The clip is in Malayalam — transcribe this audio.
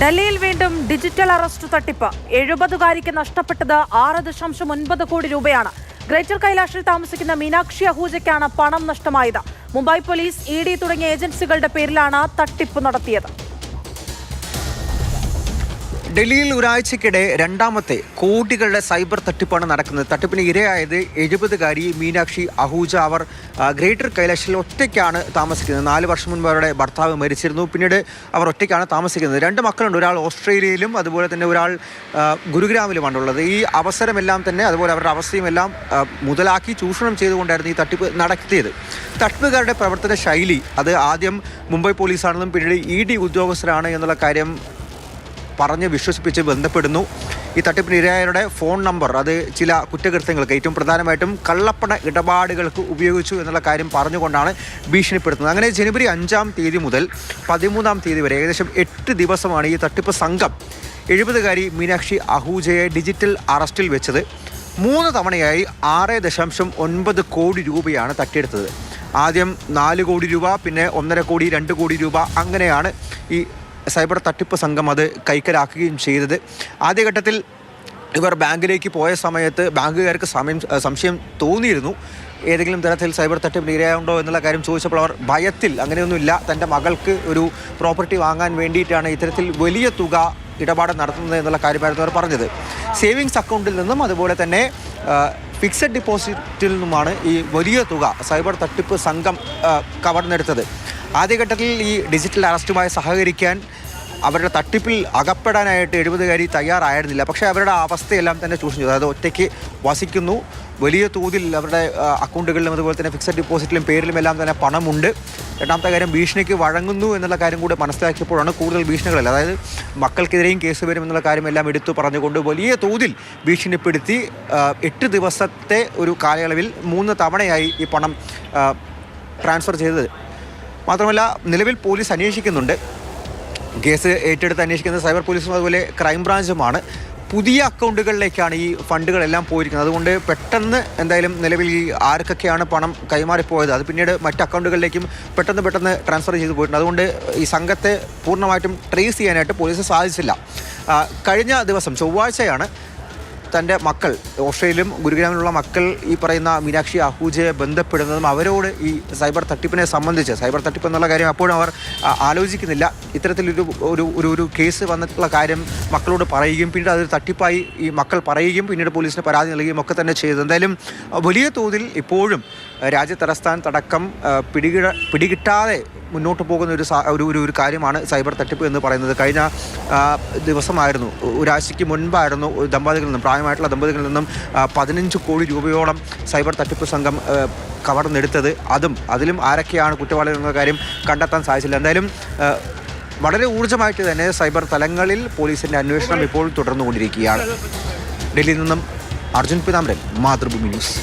ഡൽഹിയിൽ വീണ്ടും ഡിജിറ്റൽ അറസ്റ്റ് തട്ടിപ്പ്. 70കാരിക്ക് നഷ്ടപ്പെട്ടത് 6.9 കോടി രൂപയാണ്. ഗ്രേറ്റർ കൈലാഷിൽ താമസിക്കുന്ന മീനാക്ഷി അഹൂജയ്ക്കാണ് പണം നഷ്ടമായത്. മുംബൈ പോലീസ്, ED തുടങ്ങിയ ഏജൻസികളുടെ പേരിലാണ് തട്ടിപ്പ് നടത്തിയത്. ഡൽഹിയിൽ ഒരാഴ്ചക്കിടെ രണ്ടാമത്തെ കോടികളുടെ സൈബർ തട്ടിപ്പാണ് നടക്കുന്നത്. തട്ടിപ്പിന് ഇരയായത് 70കാരി മീനാക്ഷി അഹൂജ. അവർ ഗ്രേറ്റർ കൈലാഷിൽ ഒറ്റയ്ക്കാണ് താമസിക്കുന്നത്. 4 വർഷം മുൻപ് അവരുടെ ഭർത്താവ് മരിച്ചിരുന്നു. പിന്നീട് അവർ ഒറ്റയ്ക്കാണ് താമസിക്കുന്നത്. 2 മക്കളുണ്ട്. ഒരാൾ ഓസ്ട്രേലിയയിലും അതുപോലെ തന്നെ ഒരാൾ ഗുരുഗ്രാമിലുമാണുള്ളത്. ഈ അവസരമെല്ലാം തന്നെ അതുപോലെ അവരുടെ അവസ്ഥയുമെല്ലാം മുതലാക്കി ചൂഷണം ചെയ്തുകൊണ്ടായിരുന്നു ഈ തട്ടിപ്പ് നടത്തിയത്. തട്ടിപ്പുകാരുടെ പ്രവർത്തന ശൈലി അത് ആദ്യം മുംബൈ പോലീസാണെന്നും പിന്നീട് ED ഉദ്യോഗസ്ഥരാണ് എന്നുള്ള കാര്യം പറഞ്ഞ് വിശ്വസിപ്പിച്ച് ബന്ധപ്പെടുന്നു. ഈ തട്ടിപ്പിന് ഇരയായവരുടെ ഫോൺ നമ്പർ അത് ചില കുറ്റകൃത്യങ്ങൾക്ക്, ഏറ്റവും പ്രധാനമായിട്ടും കള്ളപ്പണ ഇടപാടുകൾക്ക് ഉപയോഗിച്ചു എന്നുള്ള കാര്യം പറഞ്ഞുകൊണ്ടാണ് ഭീഷണിപ്പെടുത്തുന്നത്. അങ്ങനെ ജനുവരി 5-ാം തീയതി മുതൽ 13-ാം തീയതി വരെ ഏകദേശം 8 ദിവസമാണ് ഈ തട്ടിപ്പ് സംഘം 70കാരി മീനാക്ഷി അഹൂജയെ ഡിജിറ്റൽ അറസ്റ്റിൽ വെച്ചത്. 3 തവണയായി 6.9 കോടി രൂപയാണ് തട്ടിയെടുത്തത്. ആദ്യം 4 കോടി രൂപ, പിന്നെ 1.5 കോടി, 2 കോടി രൂപ, അങ്ങനെയാണ് ഈ സൈബർ തട്ടിപ്പ് സംഘം അത് കൈക്കലാക്കുകയും ചെയ്തത്. ആദ്യഘട്ടത്തിൽ ഇവർ ബാങ്കിലേക്ക് പോയ സമയത്ത് ബാങ്കുകാർക്ക് സംശയം തോന്നിയിരുന്നു. ഏതെങ്കിലും തരത്തിൽ സൈബർ തട്ടിപ്പിന് ഇരയുണ്ടോ എന്നുള്ള കാര്യം ചോദിച്ചപ്പോൾ അവർ ഭയത്തിൽ അങ്ങനെയൊന്നുമില്ല, തൻ്റെ മകൾക്ക് ഒരു പ്രോപ്പർട്ടി വാങ്ങാൻ വേണ്ടിയിട്ടാണ് ഇത്തരത്തിൽ വലിയ തുക ഇടപാട് നടത്തുന്നത് എന്നുള്ള കാര്യമായിരുന്നു അവർ പറഞ്ഞത്. സേവിങ്സ് അക്കൗണ്ടിൽ നിന്നും അതുപോലെ തന്നെ ഫിക്സഡ് ഡിപ്പോസിറ്റിൽ നിന്നുമാണ് ഈ വലിയ തുക സൈബർ തട്ടിപ്പ് സംഘം കവർന്നെടുത്തത്. ആദ്യഘട്ടത്തിൽ ഈ ഡിജിറ്റൽ അറസ്റ്റുമായി സഹകരിക്കാൻ അവരുടെ തട്ടിപ്പിൽ അകപ്പെടാനായിട്ട് 70കാരി തയ്യാറായിരുന്നില്ല. പക്ഷേ അവരുടെ അവസ്ഥയെല്ലാം തന്നെ ചൂഷണം ചെയ്തു. അതായത് ഒറ്റയ്ക്ക് വസിക്കുന്നു, വലിയ തോതിൽ അവരുടെ അക്കൗണ്ടുകളിലും അതുപോലെ തന്നെ ഫിക്സഡ് ഡിപ്പോസിറ്റിലും പേരിലും എല്ലാം തന്നെ പണമുണ്ട്. രണ്ടാമത്തെ കാര്യം, ഭീഷണിക്ക് വഴങ്ങുന്നു എന്നുള്ള കാര്യം കൂടെ മനസ്സിലാക്കിയപ്പോഴാണ് കൂടുതൽ ഭീഷണികളല്ല, അതായത് മക്കൾക്കെതിരെയും കേസ് വരും എന്നുള്ള കാര്യമെല്ലാം എടുത്തു പറഞ്ഞുകൊണ്ട് വലിയ തോതിൽ ഭീഷണിപ്പെടുത്തി 8 ദിവസത്തെ ഒരു കാലയളവിൽ 3 തവണയായി ഈ പണം ട്രാൻസ്ഫർ ചെയ്തത്. മാത്രമല്ല നിലവിൽ പോലീസ് അന്വേഷിക്കുന്നുണ്ട്. കേസ് ഏറ്റെടുത്ത് അന്വേഷിക്കുന്നത് സൈബർ പോലീസും അതുപോലെ ക്രൈംബ്രാഞ്ചുമാണ്. പുതിയ അക്കൗണ്ടുകളിലേക്കാണ് ഈ ഫണ്ടുകളെല്ലാം പോയിരിക്കുന്നത്. അതുകൊണ്ട് പെട്ടെന്ന് എന്തായാലും നിലവിൽ ഈ ആർക്കൊക്കെയാണ് പണം കൈമാറിപ്പോയത് അത് പിന്നീട് മറ്റ് അക്കൗണ്ടുകളിലേക്കും പെട്ടെന്ന് ട്രാൻസ്ഫർ ചെയ്ത് പോയിട്ടുണ്ട്. അതുകൊണ്ട് ഈ സംഘത്തെ പൂർണ്ണമായിട്ടും ട്രേസ് ചെയ്യാനായിട്ട് പോലീസ് സാധിച്ചില്ല. കഴിഞ്ഞ ദിവസം ചൊവ്വാഴ്ചയാണ് തൻ്റെ മക്കൾ, ഓസ്ട്രേലിയയിലും ഗുരുഗ്രാമിലുള്ള മക്കൾ ഈ പറയുന്ന മീനാക്ഷി അഹൂജയെ ബന്ധപ്പെടുന്നതും അവരോട് ഈ സൈബർ തട്ടിപ്പിനെ സംബന്ധിച്ച്, സൈബർ തട്ടിപ്പ് എന്നുള്ള കാര്യം അപ്പോഴും അവർ ആലോചിക്കുന്നില്ല, ഇത്തരത്തിലൊരു ഒരു കേസ് വന്നിട്ടുള്ള കാര്യം മക്കളോട് പറയുകയും പിന്നീട് അതൊരു തട്ടിപ്പായി ഈ മക്കൾ പറയുകയും പിന്നീട് പോലീസിന് പരാതി നൽകുകയും ഒക്കെ തന്നെ ചെയ്തു. എന്തായാലും വലിയ തോതിൽ ഇപ്പോഴും രാജ്യതലസ്ഥാനത്തടക്കം പിടികിട്ടാതെ മുന്നോട്ട് പോകുന്ന ഒരു കാര്യമാണ് സൈബർ തട്ടിപ്പ് എന്ന് പറയുന്നത്. കഴിഞ്ഞ ദിവസമായിരുന്നു, ഒരാഴ്ചയ്ക്ക് മുൻപായിരുന്നു ദമ്പതികളിൽ നിന്നും, പ്രായമായിട്ടുള്ള ദമ്പതികളിൽ നിന്നും 15 കോടി രൂപയോളം സൈബർ തട്ടിപ്പ് സംഘം കവർന്നെടുത്തത്. അതിലും ആരൊക്കെയാണ് കുറ്റവാളികൾ എന്ന കാര്യം കണ്ടെത്താൻ സാധിച്ചില്ല. എന്തായാലും വളരെ ഊർജ്ജമായിട്ട് തന്നെ സൈബർ തലങ്ങളിൽ പോലീസിൻ്റെ അന്വേഷണം ഇപ്പോൾ തുടർന്നുകൊണ്ടിരിക്കുകയാണ്. ഡൽഹിയിൽ നിന്നും അർജുൻ പിതാംബരൻ, മാതൃഭൂമി ന്യൂസ്.